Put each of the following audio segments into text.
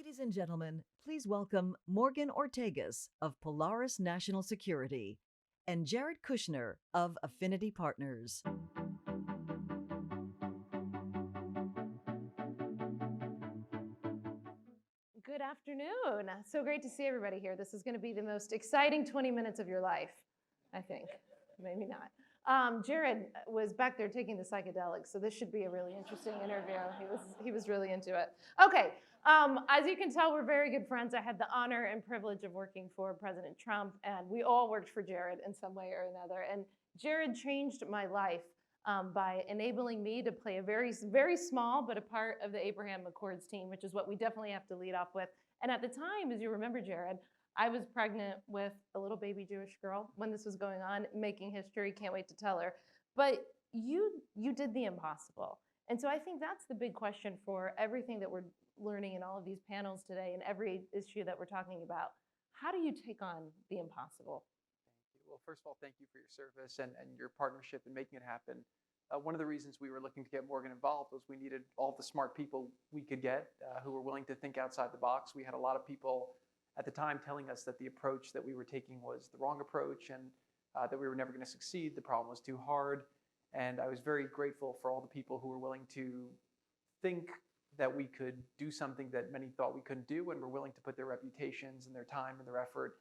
Ladies and gentlemen, please welcome Morgan Ortagus of Polaris National Security and Jared Kushner of Affinity Partners. Good afternoon. So great to see everybody here. This is going to be the most exciting 20 minutes of your life, I think. Maybe not. Jared was back there taking the psychedelics, so this should be a really interesting interview. He was really into it. Okay. As you can tell, we're very good friends. I had the honor and privilege of working for President Trump, and we all worked for Jared in some way or another. And Jared changed my life by enabling me to play a very, very small but a part of the Abraham Accords team, which is what we definitely have to lead off with. And at the time, as you remember, Jared, I was pregnant with a little baby Jewish girl when this was going on, making history. Can't wait to tell her. But you did the impossible. And so I think that's the big question for everything that we're learning in all of these panels today and every issue that we're talking about. How do you take on the impossible? Thank you. Well, first of all, thank you for your service and your partnership in making it happen. One of the reasons we were looking to get Morgan involved was we needed all the smart people we could get who were willing to think outside the box. We had a lot of people at the time telling us that the approach that we were taking was the wrong approach and that we were never going to succeed. The problem was too hard. And I was very grateful for all the people who were willing to think that we could do something that many thought we couldn't do and were willing to put their reputations and their time and their effort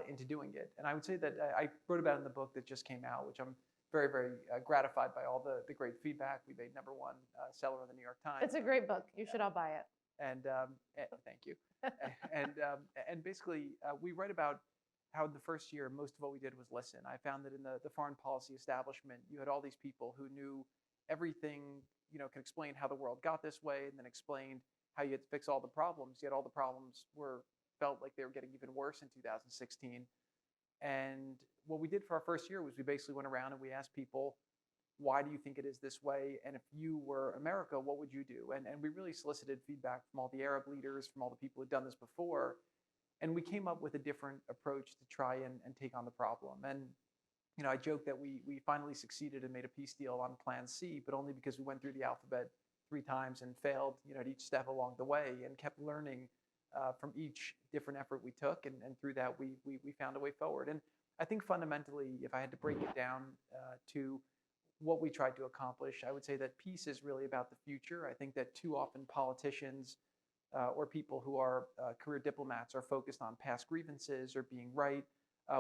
into doing it. And I would say that I wrote about it in the book that just came out, which I'm very, very gratified by all the great feedback. We made #1 seller in the New York Times. It's a great book. You should all buy it. And thank you. and basically, we write about how in the first year, most of what we did was listen. I found that in the foreign policy establishment, you had all these people who knew everything, could explain how the world got this way and then explained how you had to fix all the problems. Yet all the problems felt like they were getting even worse in 2016. And what we did for our first year was we basically went around and we asked people, why do you think it is this way? And if you were America, what would you do? And we really solicited feedback from all the Arab leaders, from all the people who'd done this before. And we came up with a different approach to try and take on the problem. And I joke that we finally succeeded and made a peace deal on Plan C, but only because we went through the alphabet 3 times and failed, at each step along the way and kept learning from each different effort we took. And through that, we found a way forward. And I think fundamentally, if I had to break it down to what we tried to accomplish, I would say that peace is really about the future. I think that too often politicians or people who are career diplomats are focused on past grievances or being right.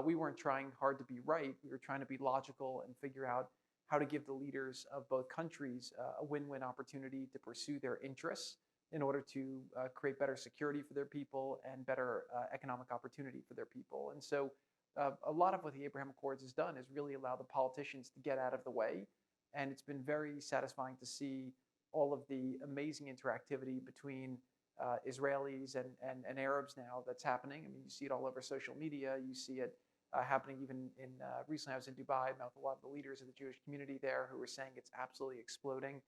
We weren't trying hard to be right. We were trying to be logical and figure out how to give the leaders of both countries a win-win opportunity to pursue their interests in order to create better security for their people and better economic opportunity for their people. And so a lot of what the Abraham Accords has done is really allow the politicians to get out of the way. And it's been very satisfying to see all of the amazing interactivity between Israelis and Arabs now that's happening. I mean, you see it all over social media. You see it happening even recently I was in Dubai, met with a lot of the leaders of the Jewish community there who were saying it's absolutely exploding.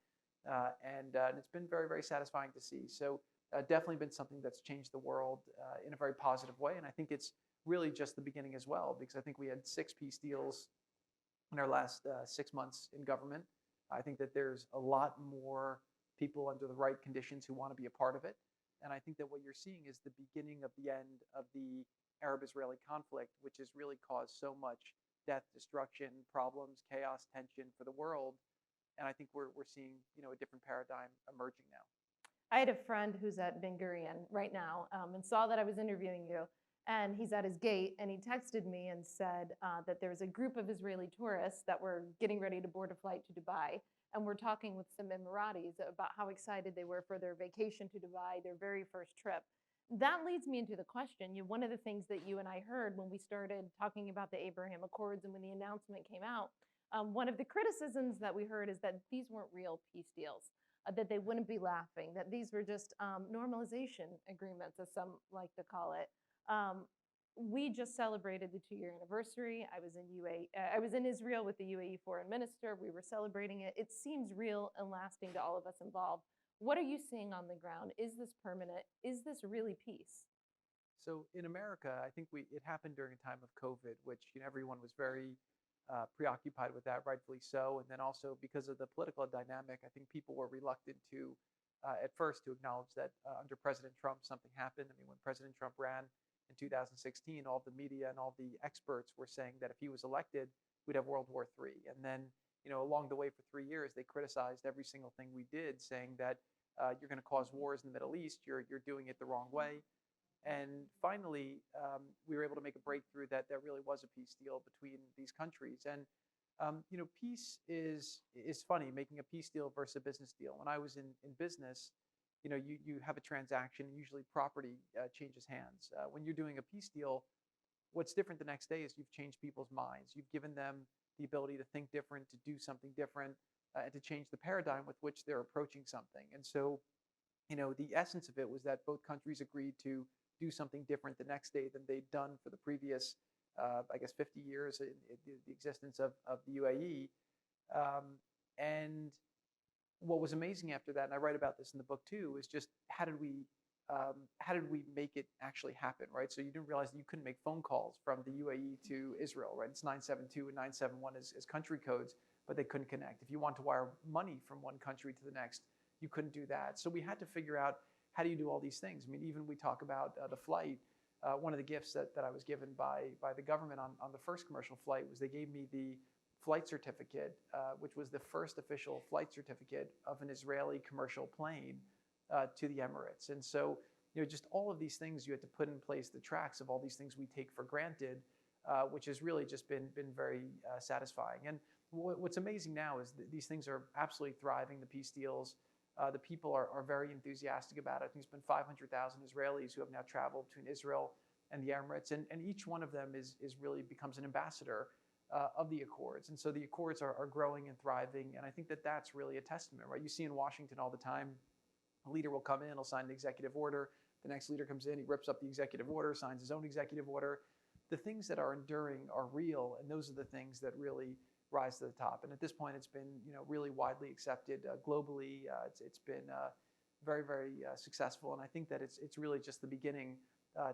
And it's been very, very satisfying to see. So definitely been something that's changed the world in a very positive way. And I think it's really just the beginning as well, because I think we had 6 peace deals in our last 6 months in government. I think that there's a lot more people under the right conditions who want to be a part of it. And I think that what you're seeing is the beginning of the end of the Arab-Israeli conflict, which has really caused so much death, destruction, problems, chaos, tension for the world. And I think we're seeing, a different paradigm emerging now. I had a friend who's at Ben Gurion right now and saw that I was interviewing you. And he's at his gate, and he texted me and said that there was a group of Israeli tourists that were getting ready to board a flight to Dubai. And we're talking with some Emiratis about how excited they were for their vacation to Dubai, their very first trip. That leads me into the question. One of the things that you and I heard when we started talking about the Abraham Accords and when the announcement came out, one of the criticisms that we heard is that these weren't real peace deals, that they wouldn't be laughing, that these were just normalization agreements, as some like to call it. We just celebrated the 2-year anniversary. I was in Israel with the UAE foreign minister. We were celebrating it. It seems real and lasting to all of us involved. What are you seeing on the ground? Is this permanent? Is this really peace? So in America, I think it happened during a time of COVID, which everyone was very preoccupied with that, rightfully so. And then also because of the political dynamic, I think people were reluctant to at first to acknowledge that under President Trump, something happened. I mean, when President Trump ran in 2016, all the media and all the experts were saying that if he was elected, we'd have World War III. And then, along the way for 3 years, they criticized every single thing we did, saying that you're going to cause wars in the Middle East. You're doing it the wrong way. And finally, we were able to make a breakthrough that really was a peace deal between these countries. And peace is funny, making a peace deal versus a business deal. When I was in business, you have a transaction, usually property changes hands. When you're doing a peace deal, what's different the next day is you've changed people's minds. You've given them the ability to think different, to do something different, and to change the paradigm with which they're approaching something. And so, the essence of it was that both countries agreed to do something different the next day than they'd done for the previous, 50 years in the existence of the UAE. And what was amazing after that, and I write about this in the book too, is just how did we make it actually happen, right? So you didn't realize that you couldn't make phone calls from the UAE to Israel, right? It's 972 and 971 as country codes, but they couldn't connect. If you want to wire money from one country to the next, you couldn't do that. So we had to figure out, how do you do all these things? I mean, even we talk about the flight. One of the gifts that I was given by the government on the first commercial flight was they gave me the flight certificate, which was the first official flight certificate of an Israeli commercial plane to the Emirates. And so, just all of these things, you had to put in place the tracks of all these things we take for granted, which has really just been very satisfying. And what's amazing now is that these things are absolutely thriving, the peace deals. The people are very enthusiastic about it. I think it's been 500,000 Israelis who have now traveled between Israel and the Emirates, and each one of them is really becomes an ambassador of the Accords. And so the Accords are growing and thriving, and I think that that's really a testament, right? You see in Washington all the time, a leader will come in, he'll sign an executive order. The next leader comes in, he rips up the executive order, signs his own executive order. The things that are enduring are real, and those are the things that really rise to the top. And at this point, it's been really widely accepted globally. It's been very, very successful, and I think that it's really just the beginning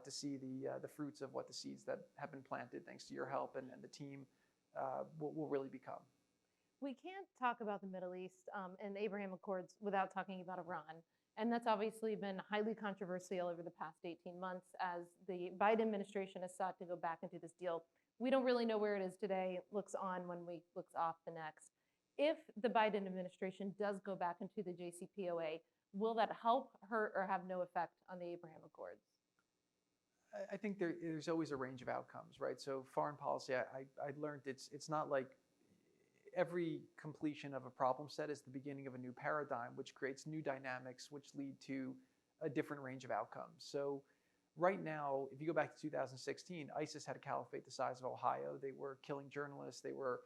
to see the fruits of what the seeds that have been planted, thanks to your help and the team, will really become. We can't talk about the Middle East and the Abraham Accords without talking about Iran. And that's obviously been highly controversial over the past 18 months as the Biden administration has sought to go back into this deal. We don't really know where it is today. It looks on one week, looks off the next. If the Biden administration does go back into the JCPOA, will that help, hurt, or have no effect on the Abraham Accords? I think there's always a range of outcomes, right? So foreign policy, I learned it's not like every completion of a problem set is the beginning of a new paradigm, which creates new dynamics, which lead to a different range of outcomes. So right now, if you go back to 2016, ISIS had a caliphate the size of Ohio. They were killing journalists. They were,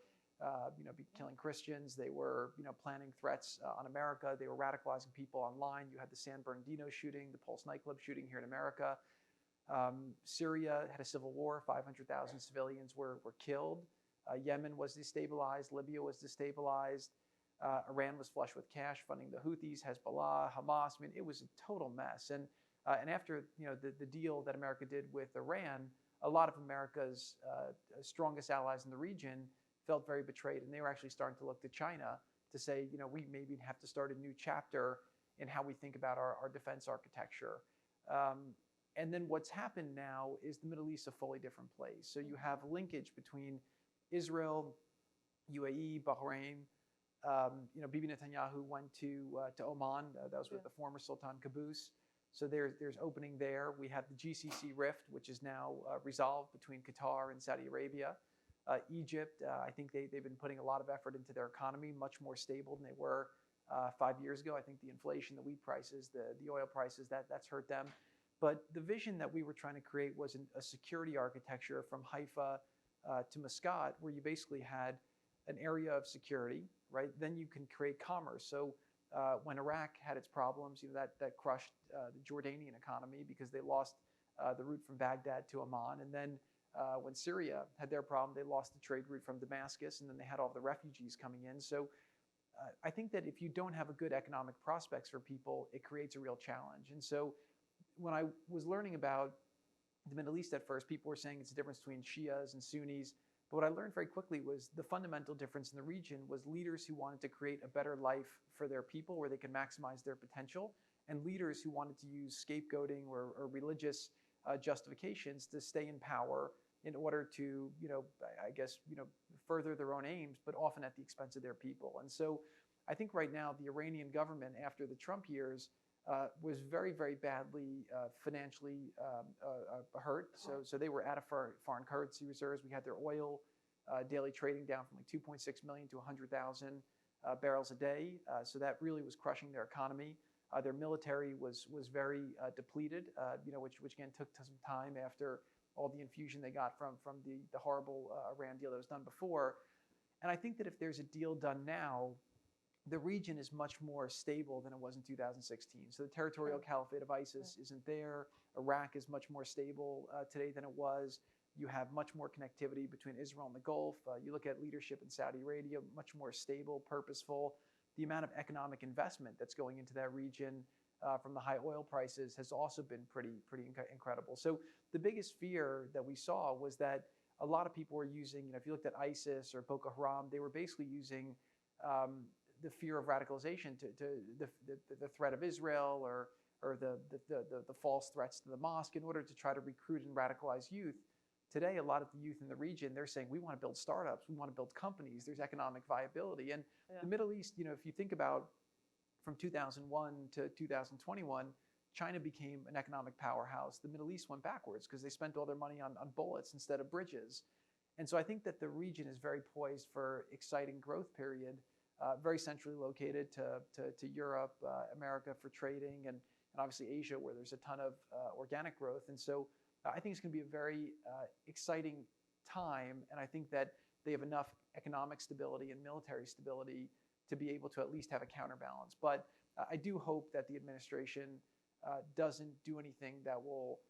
killing Christians. They were, planning threats on America. They were radicalizing people online. You had the San Bernardino shooting, the Pulse nightclub shooting here in America. Syria had a civil war. 500,000 civilians were killed. Yemen was destabilized. Libya was destabilized. Iran was flush with cash, funding the Houthis, Hezbollah, Hamas. I mean, it was a total mess. And after the deal that America did with Iran, a lot of America's strongest allies in the region felt very betrayed, and they were actually starting to look to China to say, we maybe have to start a new chapter in how we think about our defense architecture. And then what's happened now is the Middle East is a fully different place. So you have linkage between Israel, UAE, Bahrain. Bibi Netanyahu went to Oman. That was with the former Sultan Qaboos. So there's opening there. We have the GCC rift, which is now resolved between Qatar and Saudi Arabia. Egypt, I think they've been putting a lot of effort into their economy, much more stable than they were 5 years ago. I think the inflation, the wheat prices, the oil prices, that's hurt them. But the vision that we were trying to create was a security architecture from Haifa to Muscat, where you basically had an area of security, right? Then you can create commerce. So when Iraq had its problems, that crushed the Jordanian economy because they lost the route from Baghdad to Amman. And then when Syria had their problem, they lost the trade route from Damascus, and then they had all the refugees coming in. So I think that if you don't have a good economic prospects for people, it creates a real challenge. And so when I was learning about the Middle East at first, people were saying it's a difference between Shias and Sunnis. But what I learned very quickly was the fundamental difference in the region was leaders who wanted to create a better life for their people where they could maximize their potential, and leaders who wanted to use scapegoating or religious justifications to stay in power in order to, I guess, further their own aims, but often at the expense of their people. And so I think right now the Iranian government, after the Trump years, was very, very badly financially hurt. So they were out of foreign currency reserves. We had their oil daily trading down from like 2.6 million to 100,000 barrels a day. So that really was crushing their economy. Their military was very depleted, which again took some time after all the infusion they got from the horrible Iran deal that was done before. And I think that if there's a deal done now, the region is much more stable than it was in 2016. So the territorial caliphate of ISIS isn't there. Iraq is much more stable today than it was. You have much more connectivity between Israel and the Gulf. You look at leadership in Saudi Arabia, much more stable, purposeful. The amount of economic investment that's going into that region from the high oil prices has also been pretty incredible. So the biggest fear that we saw was that a lot of people were using, if you looked at ISIS or Boko Haram, they were basically using the fear of radicalization to the threat of Israel or the false threats to the mosque in order to try to recruit and radicalize youth. Today, a lot of the youth in the region, they're saying, we want to build startups, we want to build companies, there's economic viability. And the Middle East, if you think about from 2001 to 2021, China became an economic powerhouse. The Middle East went backwards because they spent all their money on bullets instead of bridges. And so I think that the region is very poised for exciting growth period, very centrally located to Europe, America for trading, and obviously Asia, where there's a ton of organic growth. And so I think it's going to be a very exciting time. And I think that they have enough economic stability and military stability to be able to at least have a counterbalance. But I do hope that the administration doesn't do anything that will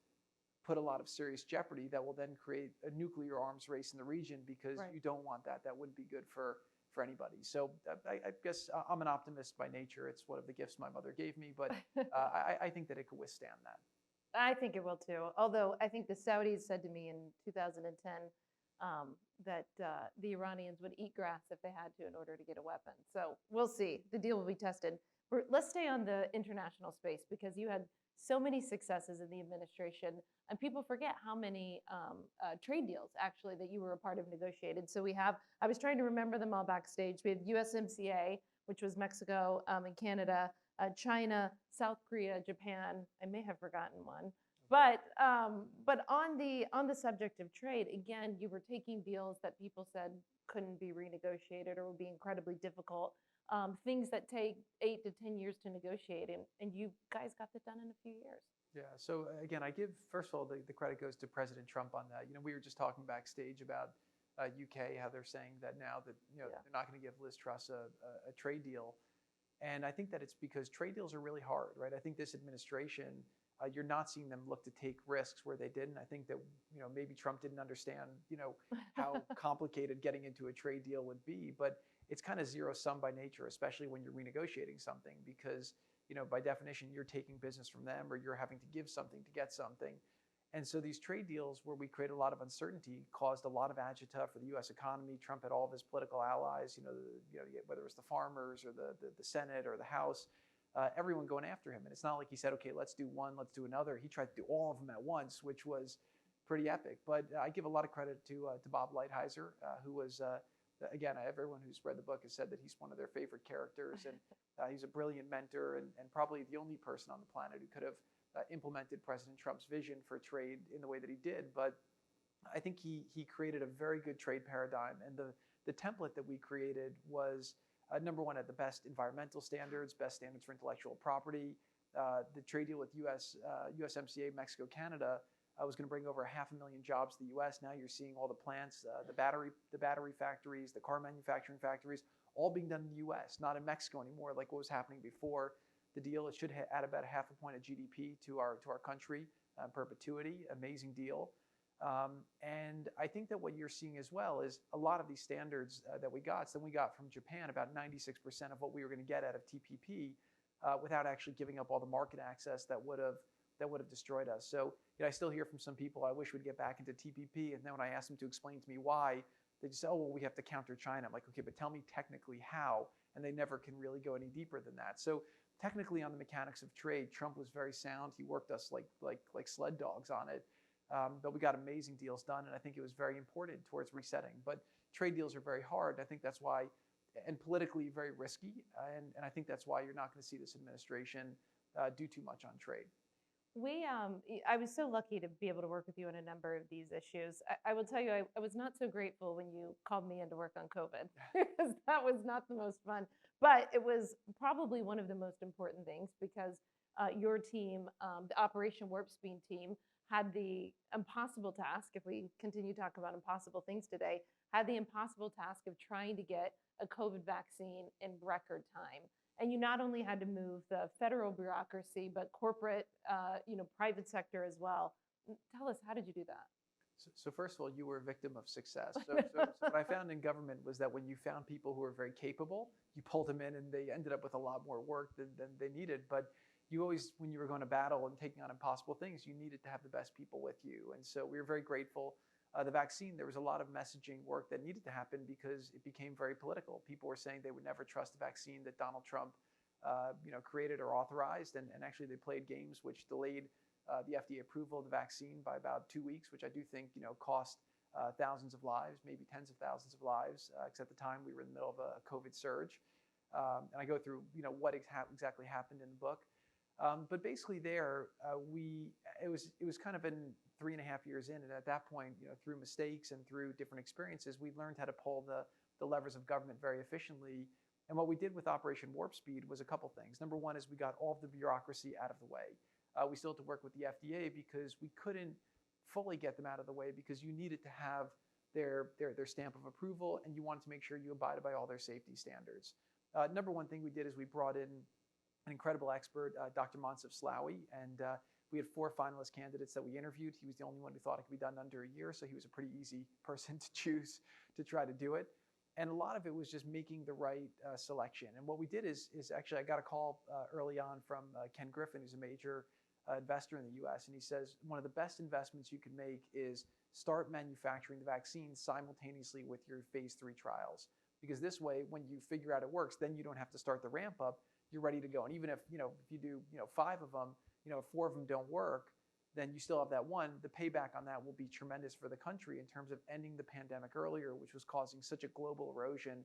put a lot of serious jeopardy that will then create a nuclear arms race in the region, because you don't want that. That wouldn't be good for anybody. So I guess I'm an optimist by nature. It's one of the gifts my mother gave me, but I think that it could withstand that. I think it will too. Although I think the Saudis said to me in 2010 that the Iranians would eat grass if they had to in order to get a weapon. So we'll see. The deal will be tested. Let's stay on the international space, because you had so many successes in the administration, and people forget how many trade deals actually that you were a part of negotiated. So I was trying to remember them all backstage. We had USMCA, which was Mexico and Canada, China, South Korea, Japan. I may have forgotten one. But on the subject of trade, again, you were taking deals that people said couldn't be renegotiated or would be incredibly difficult. Things that take 8 to 10 years to negotiate, and you guys got that done in a few years. Yeah. So again, I give, first of all, the credit goes to President Trump on that. We were just talking backstage about UK, how they're saying that now that they're not going to give Liz Truss a trade deal. And I think that it's because trade deals are really hard, right? I think this administration, you're not seeing them look to take risks where they didn't. I think that maybe Trump didn't understand how complicated getting into a trade deal would be, but it's kind of zero sum by nature, especially when you're renegotiating something, because by definition you're taking business from them, or you're having to give something to get something. And so these trade deals, where we create a lot of uncertainty, caused a lot of agita for the U.S. economy. Trump had all of his political allies, whether it was the farmers or the Senate or the House, everyone going after him. And it's not like he said, okay, let's do one, let's do another. He tried to do all of them at once, which was pretty epic. But I give a lot of credit to Bob Lighthizer, who was, again, everyone who's read the book has said that he's one of their favorite characters. And he's a brilliant mentor and probably the only person on the planet who could have implemented President Trump's vision for trade in the way that he did. But I think he created a very good trade paradigm. And the template that we created was, number one, at the best environmental standards, best standards for intellectual property. The trade deal with USMCA, Mexico, Canada was going to bring over 500,000 jobs to the U.S. Now you're seeing all the plants, the battery factories, the car manufacturing factories, all being done in the U.S., not in Mexico anymore, like what was happening before the deal. It should add about 0.5 point of GDP to our country, perpetuity. Amazing deal. And I think that what you're seeing as well is a lot of these standards that we got. So we got from Japan about 96% of what we were going to get out of TPP without actually giving up all the market access that would have destroyed us. So I still hear from some people, I wish we'd get back into TPP. And then when I ask them to explain to me why, They just say, oh, well, we have to counter China. I'm like, okay, but tell me technically how. And they never can really go any deeper than that. So technically on the mechanics of trade, Trump was very sound. He worked us like sled dogs on it. But we got amazing deals done. And I think it was very important towards resetting. But trade deals are very hard. I think that's why, and politically very risky. And I think that's why you're not going to see this administration do too much on trade. I was so lucky to be able to work with you on a number of these issues. I will tell you, I was not so grateful when you called me in to work on COVID because that was not the most fun, but it was probably one of the most important things because your team, the Operation Warp Speed team, had the impossible task, if we continue to talk about impossible things today, had the impossible task of trying to get a COVID vaccine in record time. And you not only had to move the federal bureaucracy, but corporate, private sector as well. Tell us, how did you do that? So first of all, you were a victim of success. So what I found in government was that when you found people who were very capable, you pulled them in and they ended up with a lot more work than they needed. But you always, when you were going to battle and taking on impossible things, you needed to have the best people with you. And so we were very grateful. The vaccine, there was a lot of messaging work that needed to happen because it became very political. People were saying they would never trust a vaccine that Donald Trump created or authorized. And actually they played games which delayed the FDA approval of the vaccine by about 2 weeks, which I do think, cost thousands of lives, maybe tens of thousands of lives, because at the time we were in the middle of a COVID surge. And I go through, what exactly happened in the book. But basically it was kind of in 3.5 years in. And at that point, through mistakes and through different experiences, we learned how to pull the levers of government very efficiently. And what we did with Operation Warp Speed was a couple things. Number one is we got all of the bureaucracy out of the way. We still had to work with the FDA because we couldn't fully get them out of the way because you needed to have their stamp of approval and you wanted to make sure you abided by all their safety standards. Number one thing we did is we brought in an incredible expert, Dr. Mansif Slaoui, and we had 4 finalist candidates that we interviewed. He was the only one who thought it could be done under a year, so he was a pretty easy person to choose to try to do it. And a lot of it was just making the right selection. And what we did is actually, I got a call early on from Ken Griffin, who's a major investor in the US, and he says, one of the best investments you can make is start manufacturing the vaccine simultaneously with your phase 3 trials. Because this way, when you figure out it works, then you don't have to start the ramp up, you're ready to go. And even if you do 5 of them, if 4 of them don't work, then you still have that one. The payback on that will be tremendous for the country in terms of ending the pandemic earlier, which was causing such a global erosion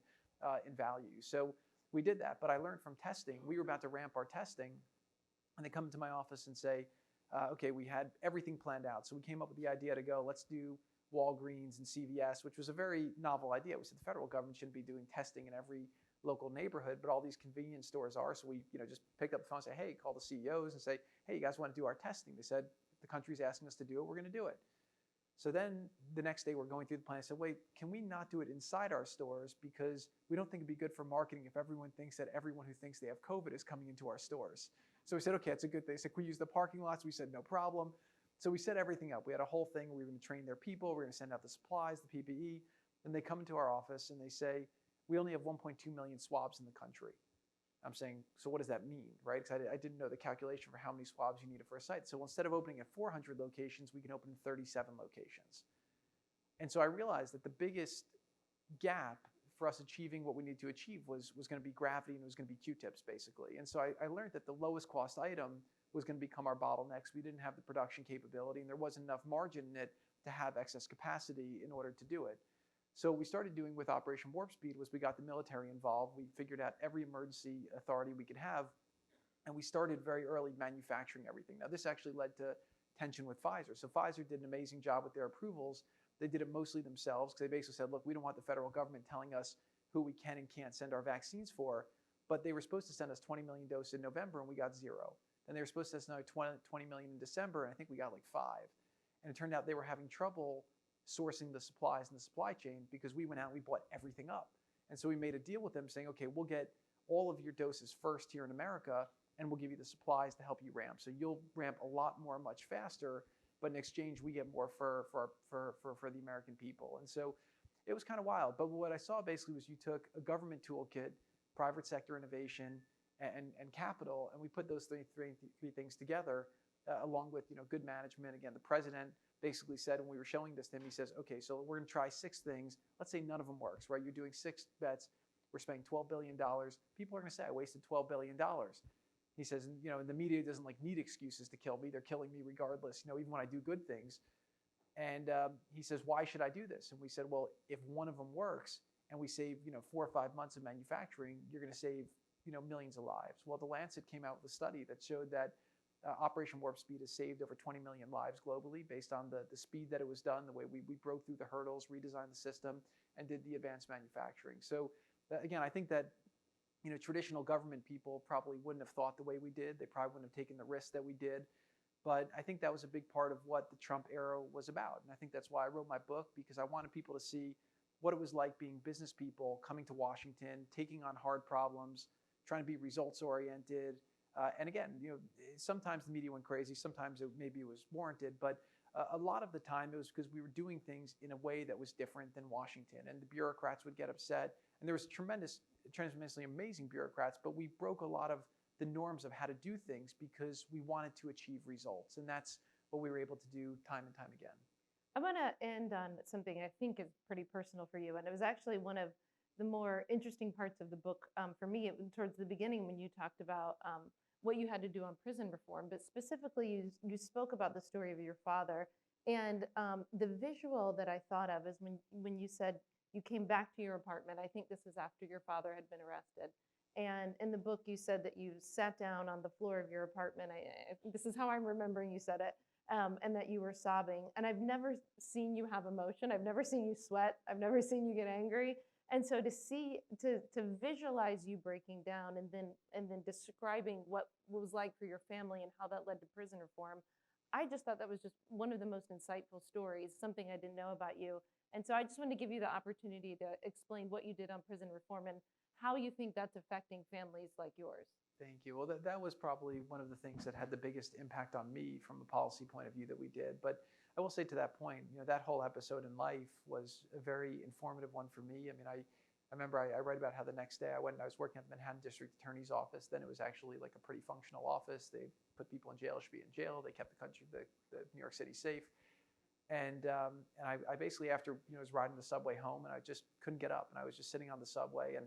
in value. So we did that, but I learned from testing. We were about to ramp our testing, and they come into my office and say, okay, we had everything planned out. So we came up with the idea to go, let's do Walgreens and CVS, which was a very novel idea. We said the federal government shouldn't be doing testing in every local neighborhood, but all these convenience stores are. So we just picked up the phone and say, hey, call the CEOs and say, hey, you guys want to do our testing? They said, the country's asking us to do it, we're going to do it. So then the next day we're going through the plan. I said, wait, can we not do it inside our stores? Because we don't think it'd be good for marketing if everyone thinks that everyone who thinks they have COVID is coming into our stores. So we said, okay, it's a good thing. They said, can we use the parking lots? We said, no problem. So we set everything up. We had a whole thing. We were going to train their people. We were going to send out the supplies, the PPE. And they come into our office and they say, we only have 1.2 million swabs in the country. I'm saying, so what does that mean, right? Because I didn't know the calculation for how many swabs you needed for a site. So instead of opening at 400 locations, we can open 37 locations. And so I realized that the biggest gap for us achieving what we need to achieve was going to be gravity, and it was going to be Q-tips, basically. And so I learned that the lowest cost item was going to become our bottlenecks. We didn't have the production capability, and there wasn't enough margin in it to have excess capacity in order to do it. So what we started doing with Operation Warp Speed was we got the military involved. We figured out every emergency authority we could have, and we started very early manufacturing everything. Now, this actually led to tension with Pfizer. So Pfizer did an amazing job with their approvals. They did it mostly themselves because they basically said, look, we don't want the federal government telling us who we can and can't send our vaccines for. But they were supposed to send us 20 million doses in November, and we got 0. Then they were supposed to send us another 20 million in December, and I think we got like 5. And it turned out they were having trouble sourcing the supplies in the supply chain because we went out and we bought everything up. And so we made a deal with them saying, okay, we'll get all of your doses first here in America, and we'll give you the supplies to help you ramp. So you'll ramp a lot more much faster, but in exchange, we get more for the American people. And so it was kind of wild. But what I saw basically was you took a government toolkit, private sector innovation, and capital, and we put those three things together along with good management. Again, the president basically said when we were showing this to him, he says, okay, so we're going to try 6 things. Let's say none of them works, right? You're doing 6 bets. We're spending $12 billion. People are going to say I wasted $12 billion. He says, and the media doesn't need excuses to kill me. They're killing me regardless, even when I do good things. And he says, why should I do this? And we said, well, if one of them works and we save 4 or 5 months of manufacturing, you're going to save millions of lives. Well, the Lancet came out with a study that showed that Operation Warp Speed has saved over 20 million lives globally based on the speed that it was done, the way we broke through the hurdles, redesigned the system, and did the advanced manufacturing. So again, I think that traditional government people probably wouldn't have thought the way we did. They probably wouldn't have taken the risks that we did. But I think that was a big part of what the Trump era was about. And I think that's why I wrote my book, because I wanted people to see what it was like being business people, coming to Washington, taking on hard problems, trying to be results oriented. And again, sometimes the media went crazy. Sometimes maybe it was warranted. But a lot of the time it was because we were doing things in a way that was different than Washington. And the bureaucrats would get upset. And there was tremendously amazing bureaucrats. But we broke a lot of the norms of how to do things because we wanted to achieve results. And that's what we were able to do time and time again. I'm going to end on something I think is pretty personal for you. And it was actually one of the more interesting parts of the book for me. Towards the beginning when you talked about what you had to do on prison reform, but specifically you spoke about the story of your father. And the visual that I thought of is when you said you came back to your apartment. I think this is after your father had been arrested. And in the book, you said that you sat down on the floor of your apartment. This is how I'm remembering you said it, and that you were sobbing. And I've never seen you have emotion. I've never seen you sweat. I've never seen you get angry. And so to visualize you breaking down and then describing what it was like for your family and how that led to prison reform, I just thought that was just one of the most insightful stories, something I didn't know about you. And so I just wanted to give you the opportunity to explain what you did on prison reform and how you think that's affecting families like yours. Thank you. Well, that was probably one of the things that had the biggest impact on me from a policy point of view that we did. But I will say to that point, that whole episode in life was a very informative one for me. I mean, I remember I read about how the next day I was working at the Manhattan District Attorney's Office. Then it was actually like a pretty functional office. They put people in jail, should be in jail. They kept the New York City safe. And I basically, after was riding the subway home, and I just couldn't get up, and I was just sitting on the subway, and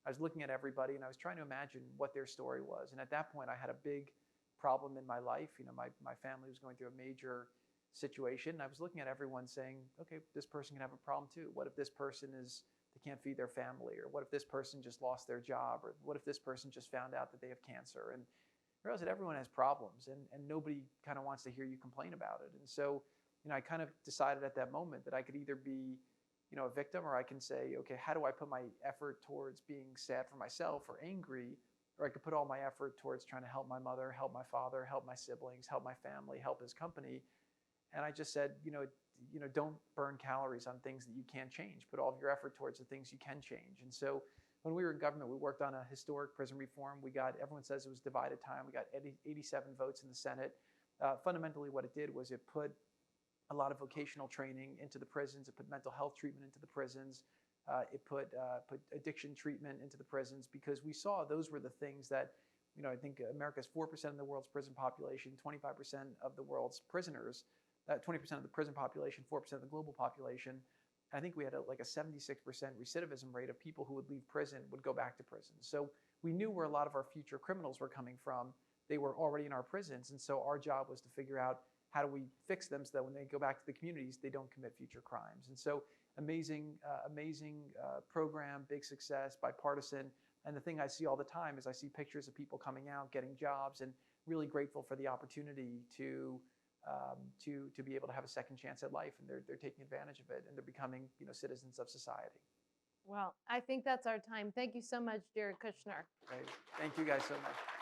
I was looking at everybody, and I was trying to imagine what their story was. And at that point, I had a big problem in my life. My family was going through a major situation. And I was looking at everyone saying, okay, this person can have a problem too. What if this person they can't feed their family? Or what if this person just lost their job? Or what if this person just found out that they have cancer? And I realized that everyone has problems, and nobody kind of wants to hear you complain about it. And so, I kind of decided at that moment that I could either be a victim, or I can say, okay, how do I put my effort towards being sad for myself or angry, or I could put all my effort towards trying to help my mother, help my father, help my siblings, help my family, help his company. And I just said, don't burn calories on things that you can't change. Put all of your effort towards the things you can change. And so when we were in government, we worked on a historic prison reform. Everyone says it was divided time. We got 87 votes in the Senate. Fundamentally, what it did was it put a lot of vocational training into the prisons. It put mental health treatment into the prisons. It put addiction treatment into the prisons, because we saw those were the things that, I think America's 4% of the world's prison population, 25% of the world's prisoners, 20% of the prison population, 4% of the global population. I think we had a 76% recidivism rate of people who would leave prison would go back to prison. So we knew where a lot of our future criminals were coming from. They were already in our prisons. And so our job was to figure out, how do we fix them so that when they go back to the communities, they don't commit future crimes? And so amazing program, big success, bipartisan. And the thing I see all the time is I see pictures of people coming out, getting jobs, and really grateful for the opportunity to be able to have a second chance at life. And they're taking advantage of it, and they're becoming citizens of society. Well, I think that's our time. Thank you so much, Jared Kushner. Right. Thank you guys so much.